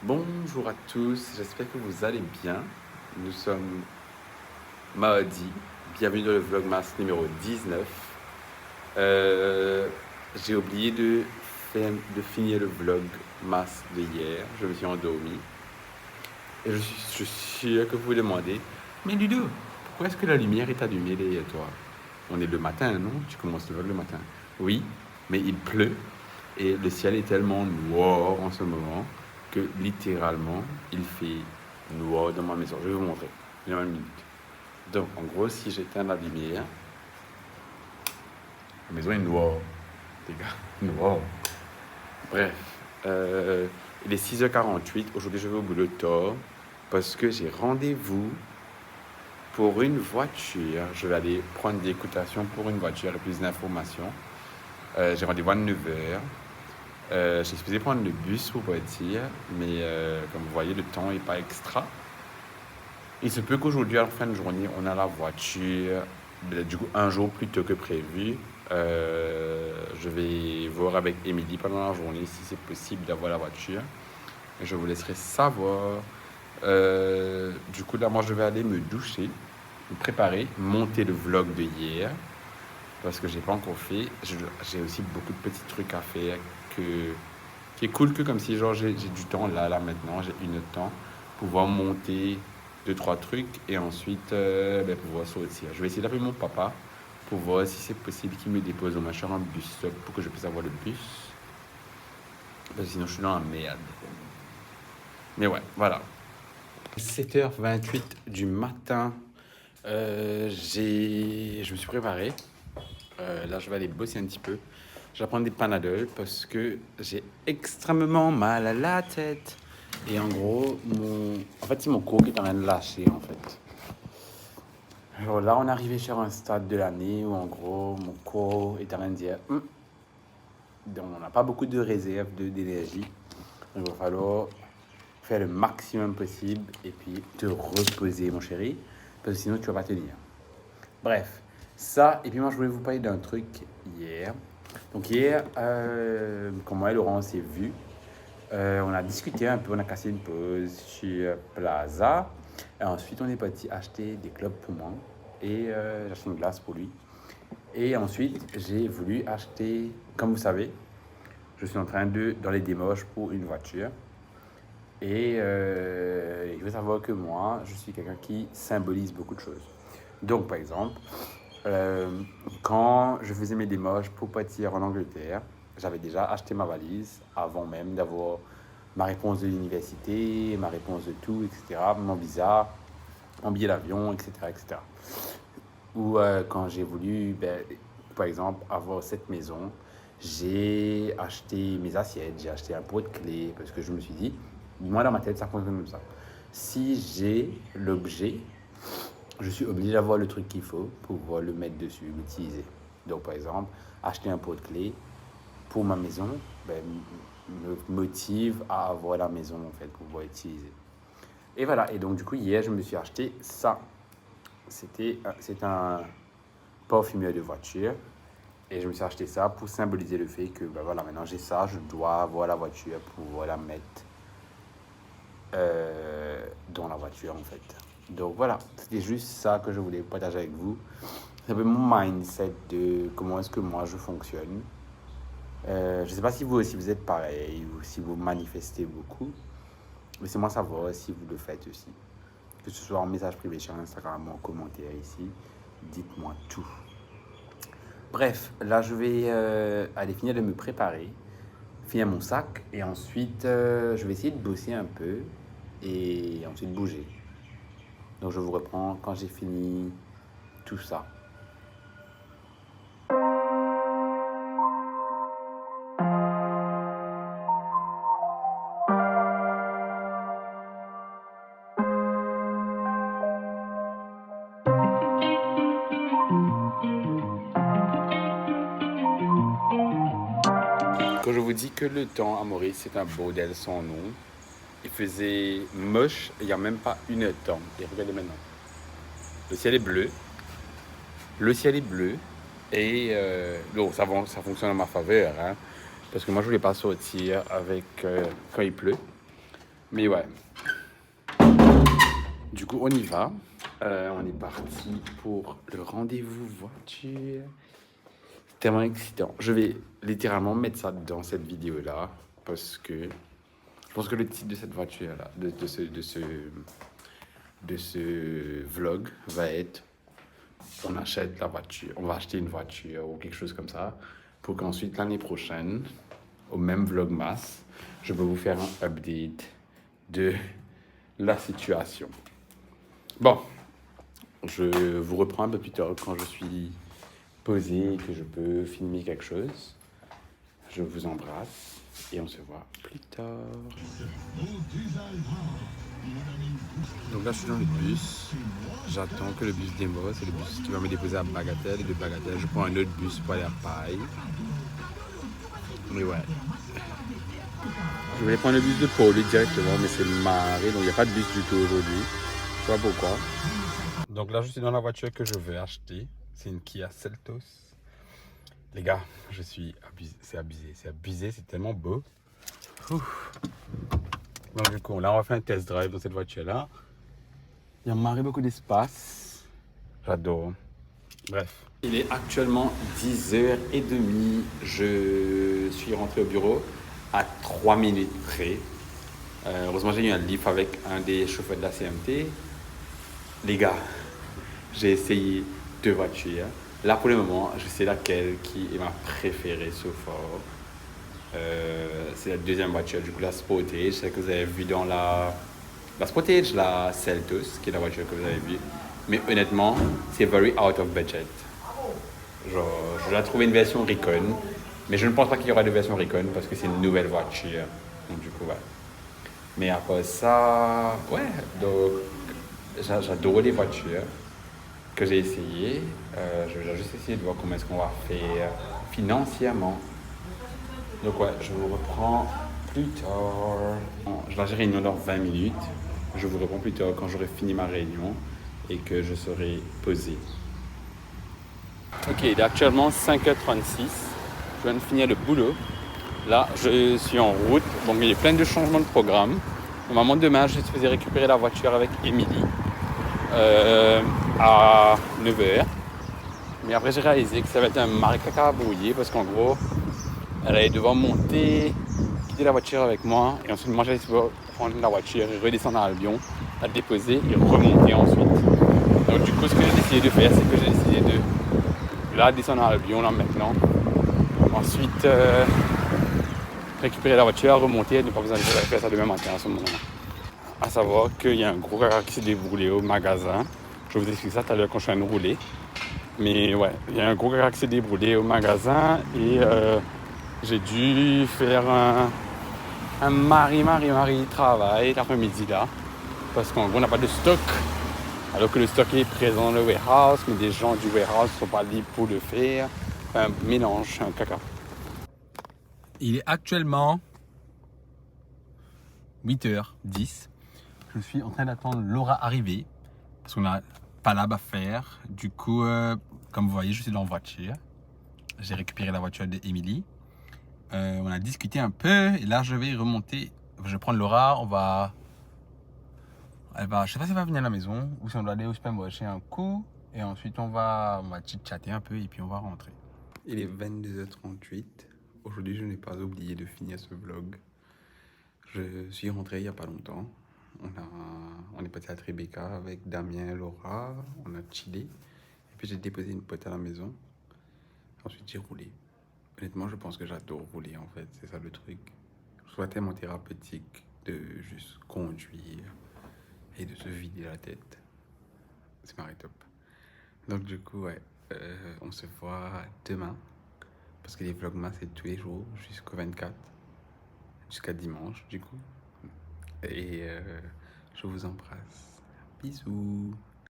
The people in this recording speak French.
Bonjour à tous, j'espère que vous allez bien. Nous sommes mardi, bienvenue dans le vlogmas numéro 19. J'ai oublié de finir le vlogmas de hier, je me suis endormi. Et je suis sûr que vous vous demandez, mais Ludo, pourquoi est-ce que la lumière est allumée derrière toi? On est le matin, non? Tu commences le vlog le matin. Oui, mais il pleut et le ciel est tellement noir en ce moment que littéralement, il fait noir dans ma maison. Je vais vous montrer. Dans une minute. Donc, en gros, si j'éteins la lumière, la maison est noire. Les gars, noir. Bref, il est 6h48. Aujourd'hui, je vais au boulot tard parce que j'ai rendez-vous pour une voiture. Je vais aller prendre des cotations pour une voiture et plus d'informations. J'ai rendez-vous à 9h. J'ai supposé prendre le bus pour partir, mais comme vous voyez, le temps n'est pas extra. Il se peut qu'aujourd'hui, à la fin de journée, on a la voiture, du coup, un jour plus tôt que prévu. Je vais voir avec Émilie pendant la journée si c'est possible d'avoir la voiture. Et je vous laisserai savoir. Du coup, là, moi, je vais aller me doucher, me préparer, monter le vlog de hier. Parce que j'ai pas encore fait. J'ai aussi beaucoup de petits trucs à faire qui est cool que comme si genre j'ai du temps là maintenant, j'ai une heure de temps pour pouvoir monter deux trois trucs et ensuite pouvoir sortir. Je vais essayer d'appeler mon papa pour voir si c'est possible qu'il me dépose au machin en bus stop pour que je puisse avoir le bus. Parce que sinon je suis dans la merde. Mais ouais, voilà. 7h28 du matin, je me suis préparé. Là, je vais aller bosser un petit peu. Je vais prendre des Panadol parce que j'ai extrêmement mal à la tête. Et en gros, c'est mon corps qui est en train de lâcher, en fait. Alors là, on est arrivé sur un stade de l'année où, en gros, mon corps est en train de dire donc, on n'a pas beaucoup de réserve d'énergie. Donc, il va falloir faire le maximum possible et puis te reposer, mon chéri, parce que sinon, tu vas pas tenir. Bref, ça, et puis moi je voulais vous parler d'un truc hier. Donc hier, quand moi et Laurent on s'est vus, on a discuté un peu, on a cassé une pause chez Plaza. Et ensuite on est parti acheter des clubs pour moi et j'ai acheté une glace pour lui. Et ensuite j'ai voulu acheter, comme vous savez, je suis en train dans les démarches pour une voiture. Et il faut savoir que moi, je suis quelqu'un qui symbolise beaucoup de choses. Donc, par exemple, quand je faisais mes démarches pour partir en Angleterre, j'avais déjà acheté ma valise avant même d'avoir ma réponse de l'université, ma réponse de tout, etc., mon visa, mon billet d'avion, etc., etc. Ou quand j'ai voulu, par exemple, avoir cette maison, j'ai acheté mes assiettes, j'ai acheté un pot de clés, parce que je me suis dit, moi dans ma tête, ça fonctionne comme ça. Si j'ai l'objet, je suis obligé d'avoir le truc qu'il faut pour pouvoir le mettre dessus, l'utiliser. Donc, par exemple, acheter un pot de clés pour ma maison me motive à avoir la maison en fait pour pouvoir utiliser. Et voilà. Et donc, du coup, hier, je me suis acheté ça. C'est un parfumeur de voiture. Et je me suis acheté ça pour symboliser le fait que voilà, maintenant j'ai ça, je dois avoir la voiture pour pouvoir la mettre dans la voiture en fait. Donc voilà, c'était juste ça que je voulais partager avec vous. C'est un peu mon mindset de comment est-ce que moi je fonctionne. Je ne sais pas si vous aussi vous êtes pareil ou si vous manifestez beaucoup. Laissez-moi savoir si vous le faites aussi. Que ce soit en message privé sur Instagram ou en commentaire ici, dites-moi tout. Bref, là je vais aller finir de me préparer, finir mon sac et ensuite je vais essayer de bosser un peu et ensuite bouger. Donc je vous reprends quand j'ai fini tout ça. Quand je vous dis que le temps à Maurice c'est un bordel sans nom, il faisait moche il n'y a même pas une heure de temps. Et regardez maintenant. Le ciel est bleu. Le ciel est bleu. Et ça fonctionne en ma faveur. Hein, parce que moi, je ne voulais pas sortir avec quand il pleut. Mais ouais. Du coup, on y va. On est parti pour le rendez-vous voiture. C'est tellement excitant. Je vais littéralement mettre ça dans cette vidéo-là parce que je pense que le titre de cette voiture-là, de ce vlog va être on achète la voiture, on va acheter une voiture ou quelque chose comme ça pour qu'ensuite l'année prochaine, au même vlogmas, je peux vous faire un update de la situation. Bon, je vous reprends un peu plus tard quand je suis posé et que je peux filmer quelque chose. Je vous embrasse et on se voit plus tard. Donc là, je suis dans le bus. J'attends que le bus démarre. C'est le bus qui va me déposer à Bagatelle. Et de Bagatelle, je prends un autre bus pour aller à Paille. Mais ouais. Je voulais prendre le bus de Pauli directement, mais c'est marré. Donc il n'y a pas de bus du tout aujourd'hui. Je sais pas pourquoi. Donc là, je suis dans la voiture que je vais acheter. C'est une Kia Seltos. Les gars, je suis abusé. C'est abusé. C'est tellement beau. Ouf. Donc du coup, là, on va faire un test drive dans cette voiture-là. Il y a marré beaucoup d'espace. J'adore. Bref. Il est actuellement 10h30. Je suis rentré au bureau à 3 minutes près. Heureusement, j'ai eu un lift avec un des chauffeurs de la CMT. Les gars, j'ai essayé 2 voitures. Là, pour le moment, je sais laquelle qui est ma préférée so far. C'est la deuxième voiture, du coup, la Sportage, celle que vous avez vue dans la Sportage, la Seltos, qui est la voiture que vous avez vue. Mais honnêtement, c'est very out of budget. Genre, je dois trouver une version Recon, mais je ne pense pas qu'il y aura de version Recon parce que c'est une nouvelle voiture. Donc, du coup, ouais. Mais après ça, ouais, donc j'adore les voitures que j'ai essayées. Je vais juste essayer de voir comment est-ce qu'on va faire financièrement. Donc ouais, je vous reprends plus tard. Bon, j'ai une réunion dans 20 minutes. Je vous reprends plus tard quand j'aurai fini ma réunion et que je serai posé. Ok, il est actuellement 5h36. Je viens de finir le boulot. Là, je suis en route. Bon, il y a plein de changements de programme. Normalement, demain, je faisais récupérer la voiture avec Émilie à 9h. Mais après, j'ai réalisé que ça va être un marécaca à brouiller parce qu'en gros, elle allait devoir monter, quitter la voiture avec moi. Et ensuite, moi, j'allais devoir prendre la voiture et redescendre à Albion, la déposer et remonter ensuite. Donc, du coup, ce que j'ai décidé de faire, c'est que j'ai décidé de la descendre à Albion, là, maintenant. Ensuite, récupérer la voiture, remonter, ne pas besoin de faire ça demain matin à ce moment-là. À savoir qu'il y a un gros caca qui s'est déroulé au magasin. Je vais vous expliquer ça tout à l'heure quand je suis en train de rouler. Mais ouais, il y a un gros caca qui s'est déroulé au magasin et j'ai dû faire un mari travail l'après-midi là. Parce qu'en gros, on n'a pas de stock. Alors que le stock est présent dans le warehouse, mais des gens du warehouse ne sont pas libres pour le faire. Un mélange, un caca. Il est actuellement 8h10. Je suis en train d'attendre Laura arriver parce qu'on n'a pas là à faire. Du coup, comme vous voyez, je suis dans la voiture. J'ai récupéré la voiture d'Emilie. On a discuté un peu et là, je vais remonter. Je vais prendre Laura. Je ne sais pas si elle va venir à la maison ou si on doit aller au supermarché un coup. Et ensuite, on va chit-chatter un peu et puis on va rentrer. Il est 22h38. Aujourd'hui, je n'ai pas oublié de finir ce vlog. Je suis rentré il n'y a pas longtemps. On est parti à Tribeca avec Damien et Laura. On a chillé. Et puis j'ai déposé une pote à la maison. Ensuite j'ai roulé. Honnêtement, je pense que j'adore rouler en fait. C'est ça le truc. Je trouve tellement thérapeutique de juste conduire et de se vider la tête. C'est marré top. Donc du coup, ouais. On se voit demain. Parce que les vlogmas c'est tous les jours jusqu'au 24. Jusqu'à dimanche du coup. Et je vous embrasse. Bisous.